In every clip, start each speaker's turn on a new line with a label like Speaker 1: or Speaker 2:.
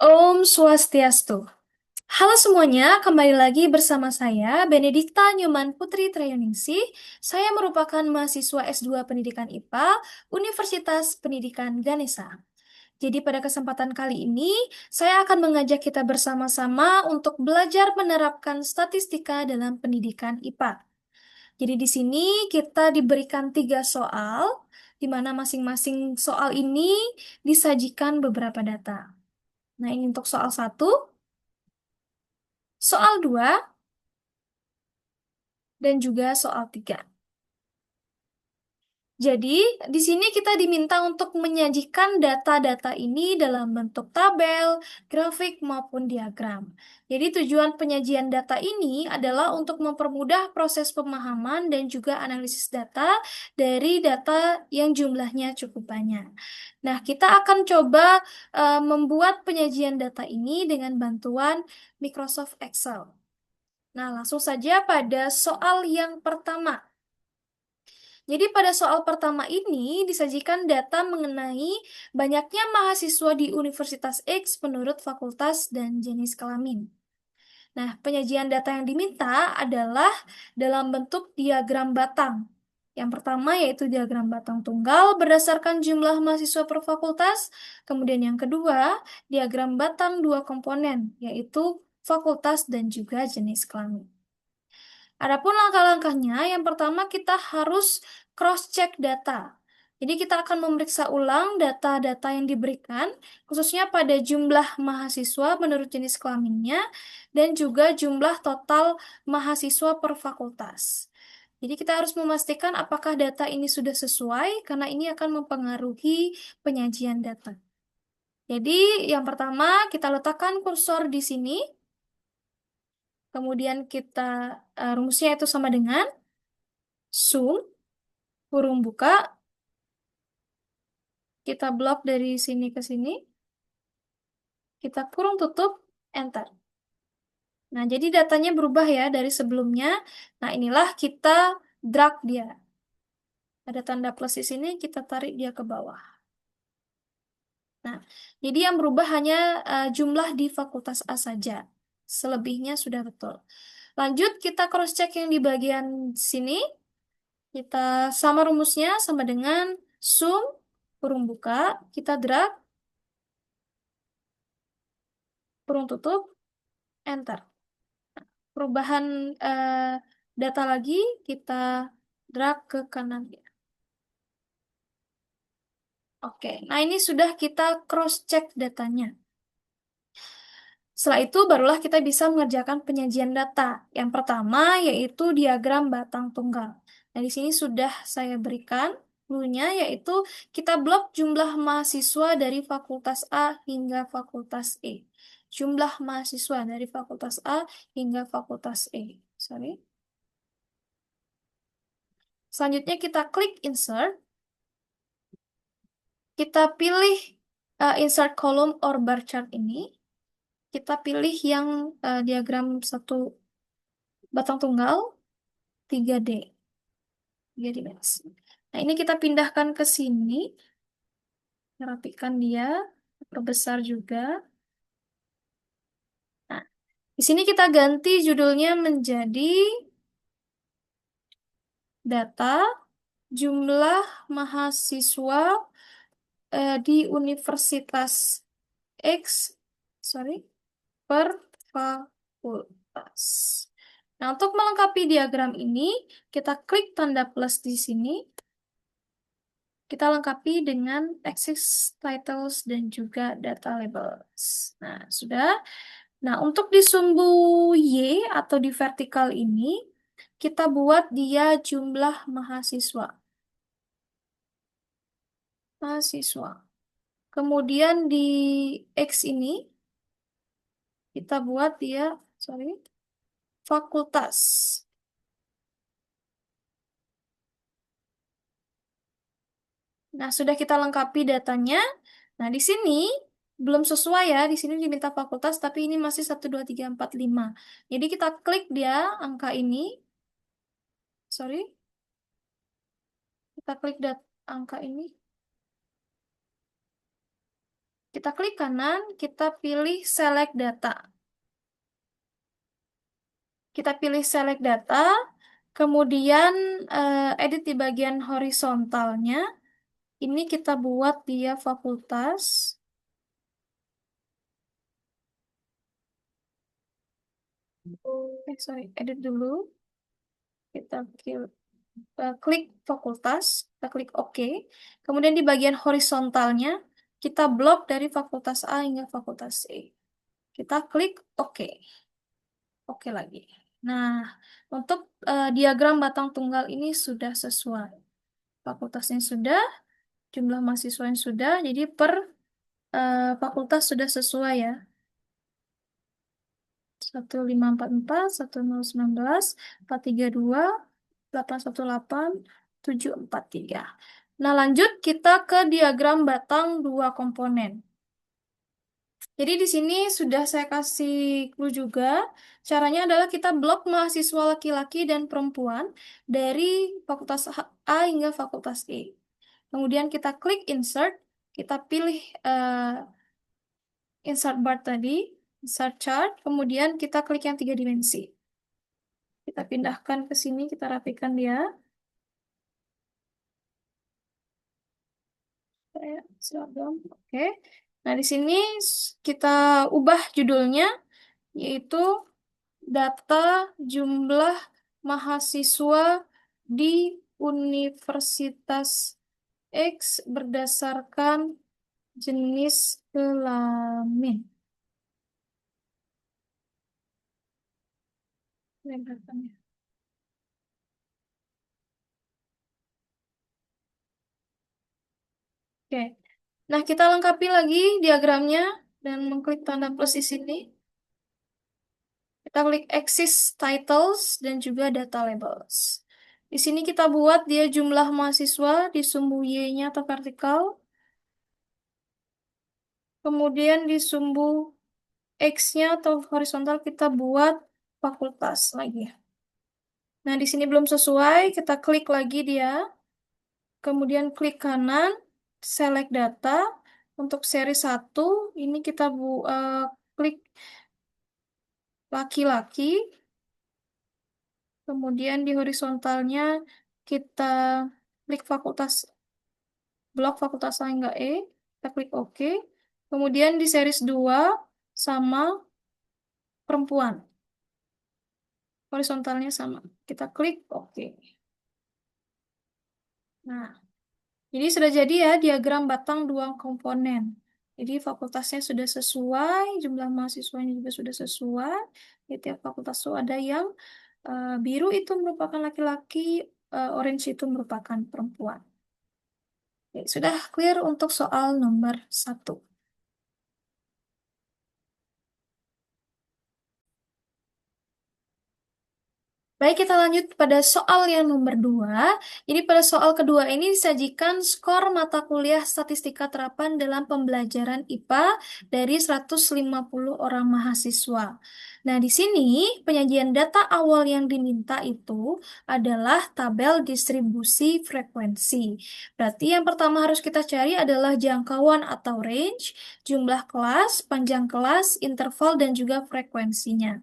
Speaker 1: Om Swastiastu. Halo semuanya, kembali lagi bersama saya, Benedikta Nyoman Putri Trayoningsih. Saya merupakan mahasiswa S2 Pendidikan IPA, Universitas Pendidikan Ganesha. Jadi pada kesempatan kali ini, saya akan mengajak kita bersama-sama untuk belajar menerapkan statistika dalam pendidikan IPA. Jadi di sini kita diberikan 3 soal, di mana masing-masing soal ini disajikan beberapa data. Nah, ini untuk soal 1, soal 2, dan juga soal 3. Jadi, di sini kita diminta untuk menyajikan data-data ini dalam bentuk tabel, grafik, maupun diagram. Jadi, tujuan penyajian data ini adalah untuk mempermudah proses pemahaman dan juga analisis data dari data yang jumlahnya cukup banyak. Nah, kita akan coba membuat penyajian data ini dengan bantuan Microsoft Excel. Nah, langsung saja pada soal yang pertama. Jadi pada soal pertama ini disajikan data mengenai banyaknya mahasiswa di Universitas X menurut fakultas dan jenis kelamin. Nah, penyajian data yang diminta adalah dalam bentuk diagram batang. Yang pertama yaitu diagram batang tunggal berdasarkan jumlah mahasiswa per fakultas. Kemudian yang kedua, diagram batang dua komponen, yaitu fakultas dan juga jenis kelamin. Adapun langkah-langkahnya, yang pertama kita harus cross-check data. Jadi kita akan memeriksa ulang data-data yang diberikan, khususnya pada jumlah mahasiswa menurut jenis kelaminnya, dan juga jumlah total mahasiswa per fakultas. Jadi kita harus memastikan apakah data ini sudah sesuai, karena ini akan mempengaruhi penyajian data. Jadi yang pertama kita letakkan kursor di sini, kemudian kita rumusnya itu sama dengan sum, kurung buka, kita blok dari sini ke sini, kita kurung tutup, enter. Nah, jadi datanya berubah ya dari sebelumnya. Nah, inilah kita drag dia. Ada tanda plus di sini, kita tarik dia ke bawah. Nah, jadi yang berubah hanya jumlah di fakultas A saja. Selebihnya sudah betul. Lanjut, kita cross-check yang di bagian sini. Kita sama rumusnya, sama dengan sum, kurung buka, kita drag, kurung tutup, enter. Perubahan data lagi, kita drag ke kanan. Oke, nah ini sudah kita cross-check datanya. Setelah itu barulah kita bisa mengerjakan penyajian data. Yang pertama yaitu diagram batang tunggal. Nah, di sini sudah saya berikan clue-nya, yaitu kita blok jumlah mahasiswa dari fakultas A hingga fakultas E. Jumlah mahasiswa dari fakultas A hingga fakultas E. Sorry. Selanjutnya kita klik insert. Kita pilih insert column or bar chart ini. Kita pilih yang diagram satu batang tunggal 3D, 3 dimensi. Nah, ini kita pindahkan ke sini, rapikan dia, perbesar juga. Nah, di sini kita ganti judulnya menjadi data jumlah mahasiswa di Universitas X, sorry, per fakultas. Nah, untuk melengkapi diagram ini, kita klik tanda plus di sini. Kita lengkapi dengan axis titles dan juga data labels. Nah, sudah. Nah, untuk di sumbu Y atau di vertikal ini, kita buat dia jumlah mahasiswa. Mahasiswa. Kemudian di X ini, kita buat dia, sorry, fakultas. Nah, sudah kita lengkapi datanya. Nah, di sini belum sesuai ya. Di sini diminta fakultas, tapi ini masih 1, 2, 3, 4, 5. Jadi kita klik dia, angka ini. Sorry, kita klik angka ini. Kita klik kanan, kita pilih select data. Kita pilih select data, kemudian edit di bagian horizontalnya. Ini kita buat dia fakultas. Sorry, edit dulu. Kita klik fakultas, kita klik OK. Kemudian di bagian horizontalnya, kita blok dari fakultas A hingga fakultas E. Kita klik OK. Oke lagi. Nah, untuk diagram batang tunggal ini sudah sesuai. Fakultasnya sudah, jumlah mahasiswa yang sudah, jadi per fakultas sudah sesuai ya. 1544, 1019, 432, 818, 743. Nah, lanjut kita ke diagram batang dua komponen. Jadi di sini sudah saya kasih clue juga. Caranya adalah kita blok mahasiswa laki-laki dan perempuan dari fakultas A hingga fakultas E. Kemudian kita klik insert, kita pilih insert bar tadi, insert chart, kemudian kita klik yang 3 dimensi. Kita pindahkan ke sini, kita rapikan dia. Seragam, oke. Nah, di sini kita ubah judulnya, yaitu data jumlah mahasiswa di Universitas X berdasarkan jenis kelamin. Lebarkannya. Oke. Nah, kita lengkapi lagi diagramnya dan mengklik tanda plus di sini. Kita klik Axis Titles dan juga Data Labels. Di sini kita buat dia jumlah mahasiswa di sumbu Y-nya atau vertikal. Kemudian di sumbu X-nya atau horizontal kita buat fakultas lagi. Nah, di sini belum sesuai, kita klik lagi dia. Kemudian klik kanan, select data. Untuk seri 1, ini kita klik laki-laki. Kemudian di horizontalnya kita klik fakultas, blok fakultas A hingga E. Kita klik OK. Kemudian di series 2 sama perempuan. Horizontalnya sama. Kita klik OK. Nah, jadi sudah jadi ya diagram batang dua komponen. Jadi fakultasnya sudah sesuai, jumlah mahasiswanya juga sudah sesuai. Di tiap fakultas itu ada yang biru itu merupakan laki-laki, orange itu merupakan perempuan. Oke, sudah clear untuk soal nomor 1. Baik, kita lanjut pada soal yang nomor 2. Jadi pada soal kedua ini disajikan skor mata kuliah statistika terapan dalam pembelajaran IPA dari 150 orang mahasiswa. Nah, di sini penyajian data awal yang diminta itu adalah tabel distribusi frekuensi. Berarti yang pertama harus kita cari adalah jangkauan atau range, jumlah kelas, panjang kelas, interval, dan juga frekuensinya.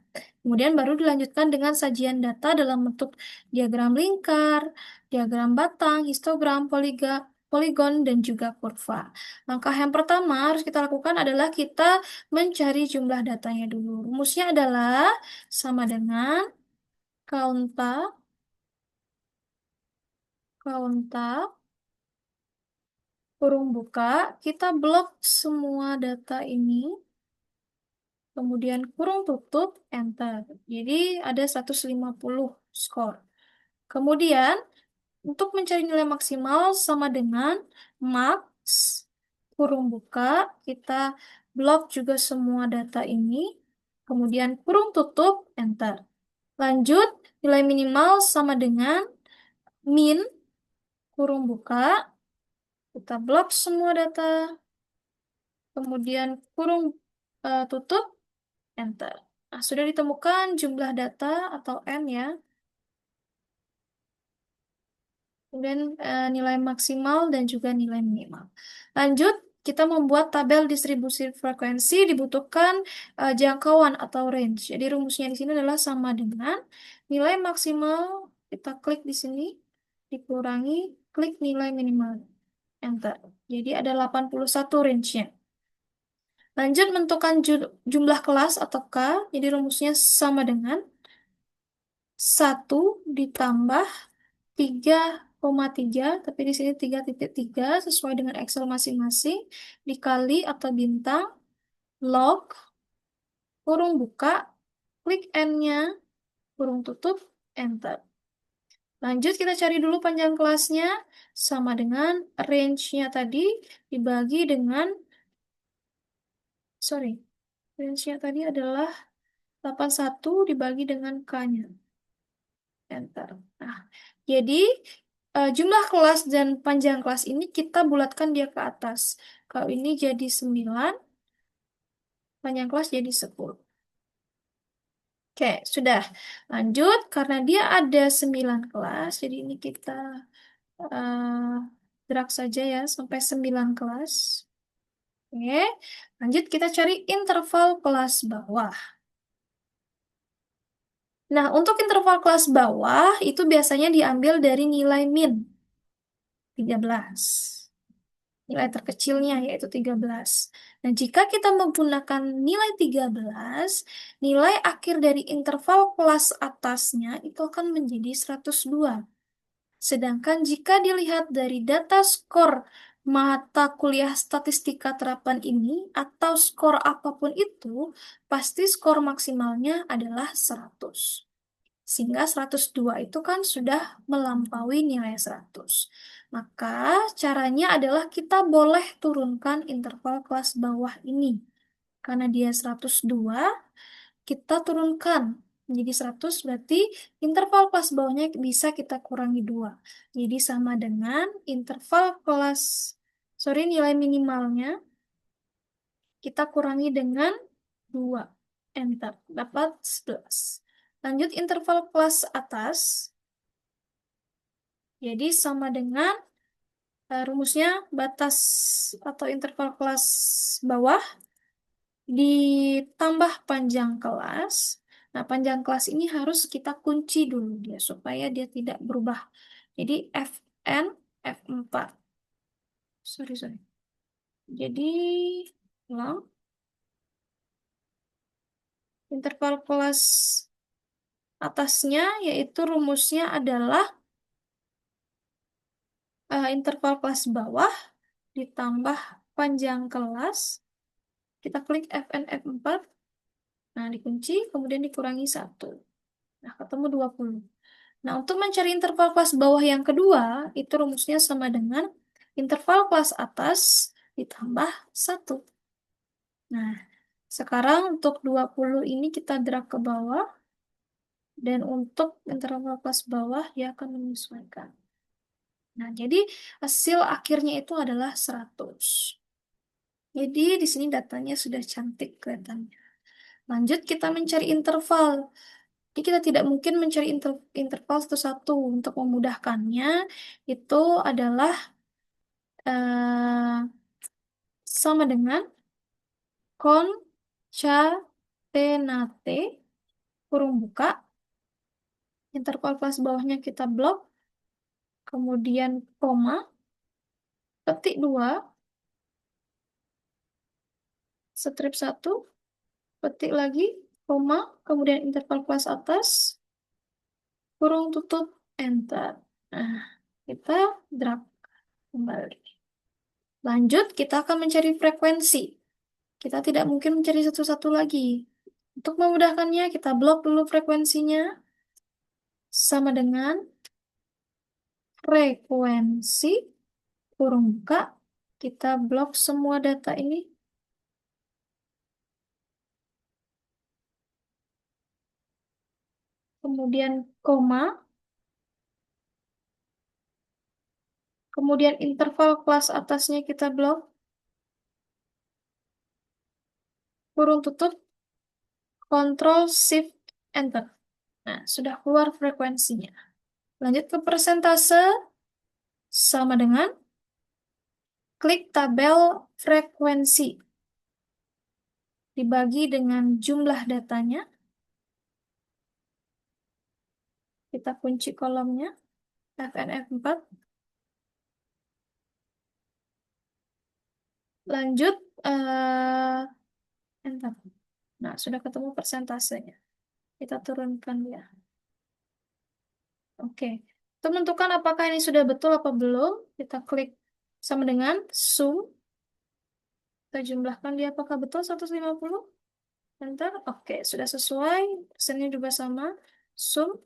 Speaker 1: Kemudian baru dilanjutkan dengan sajian data dalam bentuk diagram lingkar, diagram batang, histogram, poligon, dan juga kurva. Langkah yang pertama harus kita lakukan adalah kita mencari jumlah datanya dulu. Rumusnya adalah sama dengan kaunta, kaunta, kurung buka, kita blok semua data ini, kemudian kurung tutup, enter. Jadi ada 150 skor. Kemudian, untuk mencari nilai maksimal sama dengan max, kurung buka, kita blok juga semua data ini, kemudian kurung tutup, enter. Lanjut, nilai minimal sama dengan min, kurung buka, kita blok semua data, kemudian kurung tutup, enter. Nah, sudah ditemukan jumlah data atau N ya. Kemudian nilai maksimal dan juga nilai minimal. Lanjut, kita membuat tabel distribusi frekuensi dibutuhkan jangkauan atau range. Jadi rumusnya di sini adalah sama dengan nilai maksimal, kita klik di sini, dikurangi, klik nilai minimal. Enter. Jadi ada 81 range-nya. Lanjut menentukan jumlah kelas atau K. Jadi rumusnya sama dengan 1 ditambah 3,3, tapi di sini 3,3 sesuai dengan Excel masing-masing, dikali atau bintang, log, kurung buka, klik N-nya, kurung tutup, enter. Lanjut kita cari dulu panjang kelasnya, sama dengan range-nya tadi dibagi dengan, sorry, range-nya tadi adalah 81 dibagi dengan K-nya. Enter. Nah, jadi jumlah kelas dan panjang kelas ini kita bulatkan dia ke atas. Kalau ini jadi 9, panjang kelas jadi 10. Oke, sudah. Lanjut, karena dia ada 9 kelas, jadi ini kita uh, drag saja ya, sampai 9 kelas. Oke, lanjut kita cari interval kelas bawah. Nah, untuk interval kelas bawah, itu biasanya diambil dari nilai min, 13. Nilai terkecilnya yaitu 13. Dan jika kita menggunakan nilai 13, nilai akhir dari interval kelas atasnya itu akan menjadi 102. Sedangkan jika dilihat dari data skor mata kuliah statistika terapan ini atau skor apapun itu, pasti skor maksimalnya adalah 100. Sehingga 102 itu kan sudah melampaui nilai 100. Maka caranya adalah kita boleh turunkan interval kelas bawah ini. Karena dia 102, kita turunkan menjadi 100, berarti interval kelas bawahnya bisa kita kurangi 2. Jadi sama dengan interval kelas, sorry, nilai minimalnya kita kurangi dengan 2. Enter. Dapat 11. Lanjut interval kelas atas. Jadi sama dengan rumusnya batas atau interval kelas bawah ditambah panjang kelas. Nah, panjang kelas ini harus kita kunci dulu dia supaya dia tidak berubah. Jadi Fn F4. Sorry, sorry. Jadi ulang. Interval kelas atasnya yaitu rumusnya adalah interval kelas bawah ditambah panjang kelas. Kita klik Fn F4. Nah, dikunci, kemudian dikurangi 1. Nah, ketemu 20. Nah, untuk mencari interval kelas bawah yang kedua, itu rumusnya sama dengan interval kelas atas ditambah 1. Nah, sekarang untuk 20 ini kita drag ke bawah, dan untuk interval kelas bawah dia akan menyesuaikan. Nah, jadi hasil akhirnya itu adalah 100. Jadi di sini datanya sudah cantik kelihatannya. Lanjut kita mencari interval. Jadi kita tidak mungkin mencari interval satu-satu. Untuk memudahkannya, itu adalah eh, sama dengan concatenate, kurung buka, interval kelas bawahnya kita blok, kemudian koma, petik 2, strip 1, petik lagi, koma, kemudian interval kelas atas, kurung tutup, enter. Nah, kita drag kembali. Lanjut, kita akan mencari frekuensi. Kita tidak mungkin mencari satu-satu lagi. Untuk memudahkannya, kita blok dulu frekuensinya. Sama dengan frekuensi, kurung buka. Kita blok semua data ini. Kemudian koma. Kemudian interval kelas atasnya kita blok. Kurung tutup. Ctrl Shift Enter. Nah, sudah keluar frekuensinya. Lanjut ke persentase. Sama dengan klik tabel frekuensi. Dibagi dengan jumlah datanya. Kita kunci kolomnya, FNF4. Lanjut, enter. Nah, sudah ketemu persentasenya. Kita turunkan dia. Oke. Untuk menentukan apakah ini sudah betul apa belum, kita klik sama dengan zoom. Kita jumlahkan dia apakah betul 150. Enter. Oke, sudah sesuai. Persennya juga sama. Zoom.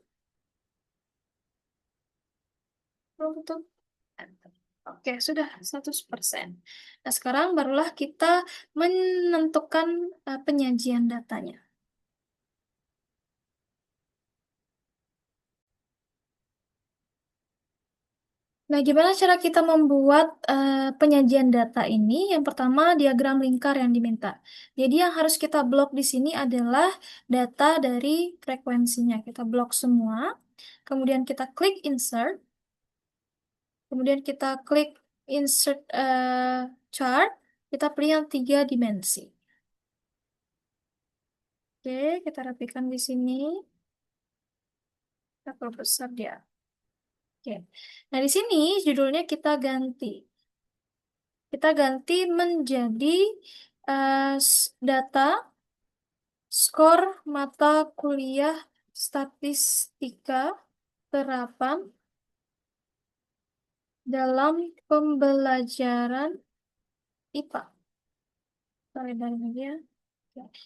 Speaker 1: Belum betul. Enter. Oke, sudah 100%. Nah, sekarang barulah kita menentukan penyajian datanya. Nah, gimana cara kita membuat penyajian data ini? Yang pertama, diagram lingkar yang diminta. Jadi, yang harus kita blok di sini adalah data dari frekuensinya. Kita blok semua. Kemudian kita klik insert. Kemudian kita klik insert chart. Kita pilih yang 3 dimensi. Oke, kita rapikan di sini. Kita perbesar dia. Oke. Nah, di sini judulnya kita ganti. Kita ganti menjadi data skor mata kuliah statistika terapan dalam pembelajaran IPA. Sorry dari media. Oke.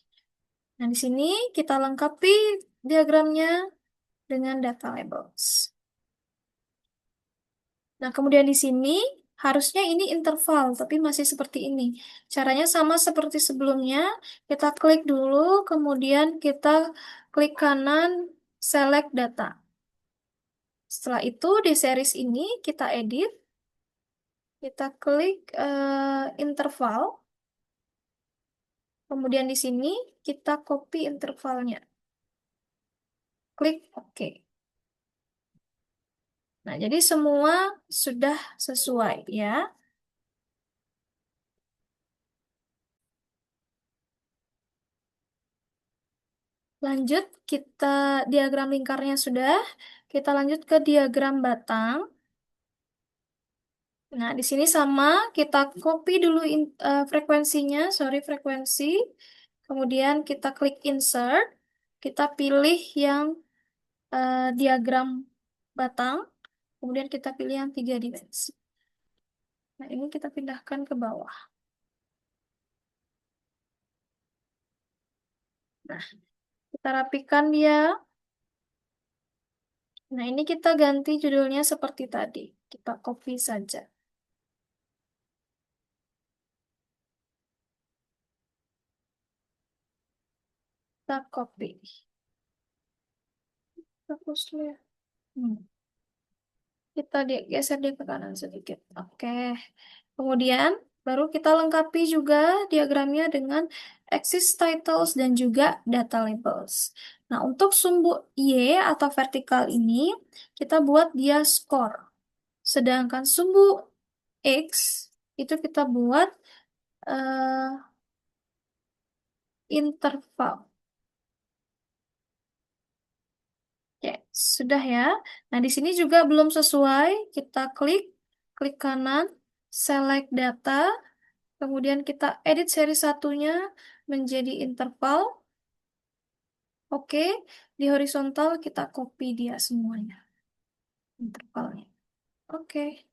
Speaker 1: Nah, di sini kita lengkapi diagramnya dengan data labels. Nah, kemudian di sini harusnya ini interval, tapi masih seperti ini. Caranya sama seperti sebelumnya. Kita klik dulu, kemudian kita klik kanan, select data. Setelah itu di series ini kita edit, kita klik interval. Kemudian di sini kita copy intervalnya. Klik OK. Nah, jadi semua sudah sesuai ya. Lanjut, kita diagram lingkarnya sudah. Kita lanjut ke diagram batang. Nah, di sini sama, kita copy dulu frekuensinya, sorry frekuensi. Kemudian kita klik insert. Kita pilih yang diagram batang. Kemudian kita pilih yang 3 dimensi. Nah, ini kita pindahkan ke bawah. Nah, kita rapikan dia. Nah, ini kita ganti judulnya seperti tadi. Kita copy saja. Kita copy. Bagus ya. Kita geser dia ke kanan sedikit. Oke. Kemudian baru kita lengkapi juga diagramnya dengan axis titles dan juga data labels. Nah, untuk sumbu Y atau vertikal ini kita buat dia skor. Sedangkan sumbu X itu kita buat eh, interval. Ya, sudah ya. Nah, di sini juga belum sesuai. Kita klik kanan, select data, kemudian kita edit seri satunya menjadi interval. Oke, di horizontal kita copy dia semuanya, intervalnya. Oke,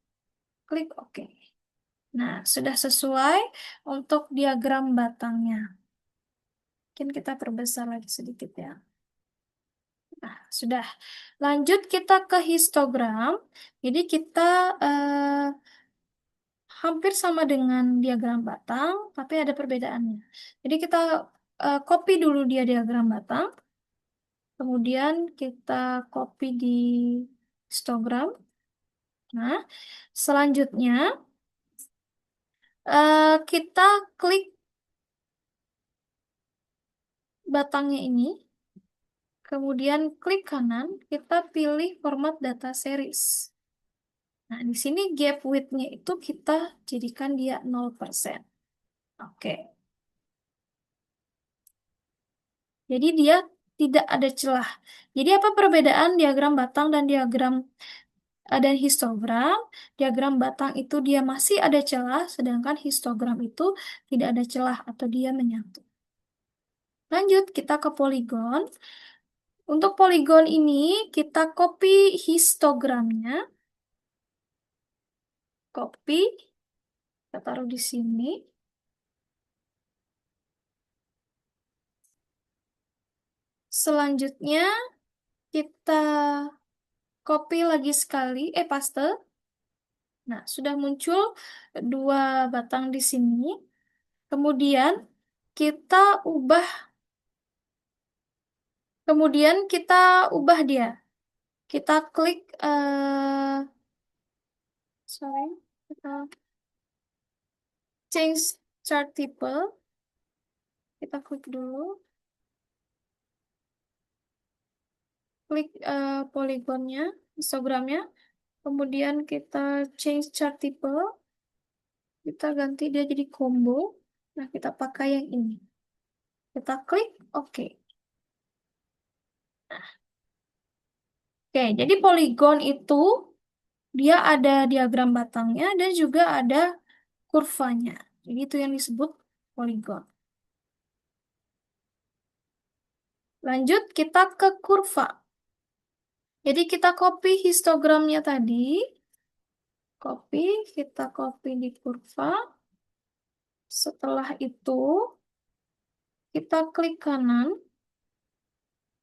Speaker 1: klik OK. Nah, sudah sesuai untuk diagram batangnya. Mungkin kita perbesar lagi sedikit ya. Nah, sudah. Lanjut kita ke histogram. Jadi kita hampir sama dengan diagram batang, tapi ada perbedaannya. Jadi kita copy dulu dia diagram batang, kemudian kita copy di histogram. Nah, selanjutnya kita klik batangnya ini, kemudian klik kanan, kita pilih format data series. Nah, di sini gap width-nya itu kita jadikan dia 0%. Oke. Jadi dia tidak ada celah. Jadi apa perbedaan diagram batang dan diagram dan histogram? Diagram batang itu dia masih ada celah, sedangkan histogram itu tidak ada celah atau dia menyatu. Lanjut, kita ke poligon. Untuk poligon ini, kita copy histogramnya. Copy, kita taruh di sini. Selanjutnya, kita copy lagi sekali, paste. Nah, sudah muncul dua batang di sini. Kemudian, kita ubah, kemudian kita ubah dia. Kita klik, sorry, kita change chart type. Kita klik dulu, klik poligonnya, histogramnya. Kemudian kita change chart type, kita ganti dia jadi combo. Nah, kita pakai yang ini. Kita klik OK. Oke, jadi poligon itu dia ada diagram batangnya dan juga ada kurvanya. Jadi itu yang disebut poligon. Lanjut kita ke kurva. Jadi kita copy histogramnya tadi. Copy, kita copy di kurva. Setelah itu, kita klik kanan,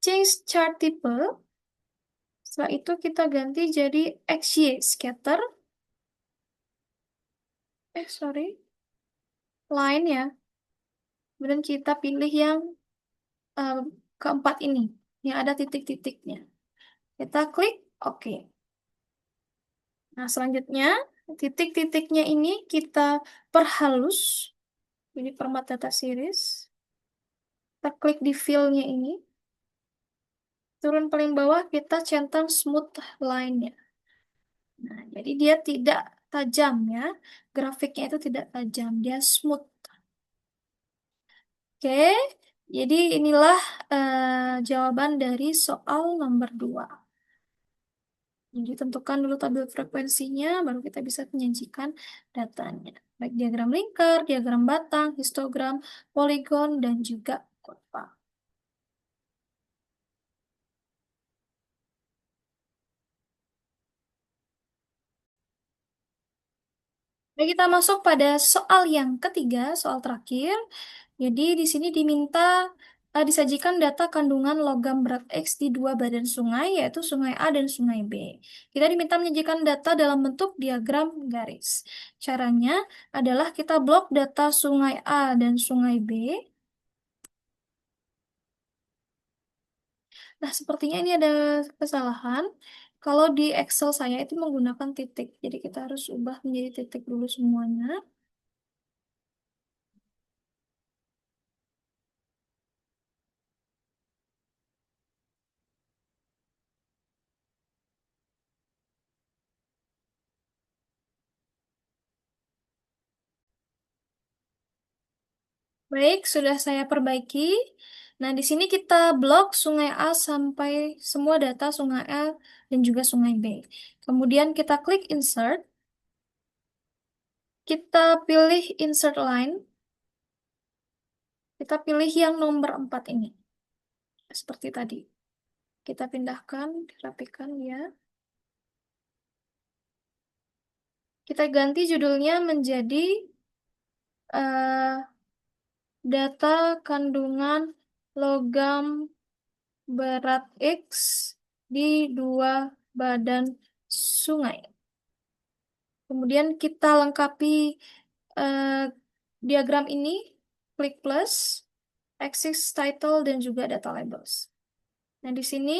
Speaker 1: change chart type. Setelah itu kita ganti jadi XY scatter. Sorry. Line ya. Kemudian kita pilih yang eh, keempat ini, yang ada titik-titiknya. Kita klik OK. Nah, selanjutnya, titik-titiknya ini kita perhalus. Jadi format data series. Kita klik di fill-nya ini. Turun paling bawah, kita centang smooth line-nya. Nah, jadi dia tidak tajam ya. Grafiknya itu tidak tajam, dia smooth. Oke, jadi inilah jawaban dari soal nomor 2. Jadi tentukan dulu tabel frekuensinya, baru kita bisa menyajikan datanya. Baik diagram lingkar, diagram batang, histogram, poligon, dan juga kurva. Baik, kita masuk pada soal yang ketiga, soal terakhir. Jadi di sini diminta disajikan data kandungan logam berat X di dua badan sungai, yaitu sungai A dan sungai B. Kita diminta menyajikan data dalam bentuk diagram garis. Caranya adalah kita blok data sungai A dan sungai B. Nah, sepertinya ini ada kesalahan. Kalau di Excel saya itu menggunakan titik, jadi kita harus ubah menjadi titik dulu semuanya. Baik, sudah saya perbaiki. Nah, di sini kita blok sungai A sampai semua data sungai A dan juga sungai B. Kemudian kita klik insert. Kita pilih insert line. Kita pilih yang nomor 4 ini. Seperti tadi. Kita pindahkan, dirapikan ya. Kita ganti judulnya menjadi eh, data kandungan logam berat X di dua badan sungai. Kemudian kita lengkapi eh, diagram ini, klik plus, axis title, dan juga data labels. Nah, di sini,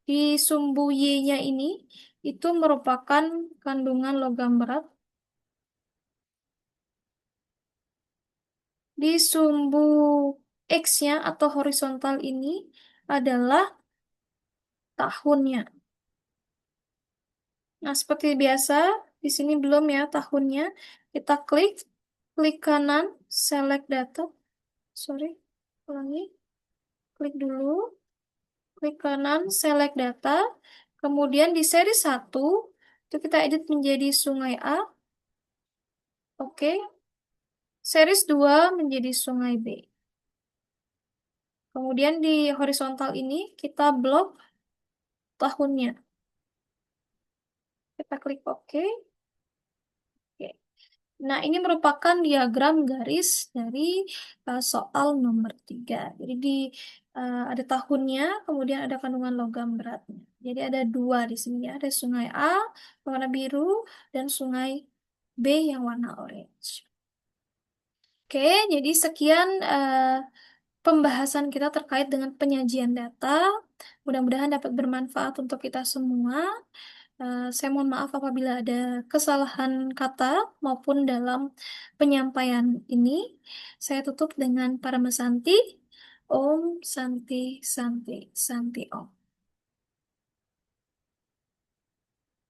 Speaker 1: di sumbu Y-nya ini, itu merupakan kandungan logam berat. Di sumbu X-nya atau horizontal ini adalah tahunnya. Nah, seperti biasa, di sini belum ya tahunnya. Kita klik kanan, select data. Sorry, ulangi. Klik dulu, klik kanan, select data. Kemudian di seri 1, itu kita edit menjadi Sungai A. Oke. Series 2 menjadi Sungai B. Kemudian di horizontal ini, kita blok tahunnya. Kita klik OK. Oke. Nah, ini merupakan diagram garis dari soal nomor 3. Jadi ada tahunnya, kemudian ada kandungan logam beratnya. Jadi ada dua di sini ya. Ada sungai A warna biru dan sungai B yang warna orange. Oke, jadi sekian pembahasan kita terkait dengan penyajian data. Mudah-mudahan dapat bermanfaat untuk kita semua. Saya mohon maaf apabila ada kesalahan kata maupun dalam penyampaian ini. Saya tutup dengan Paramasanti. Om Santi Santi Santi Om.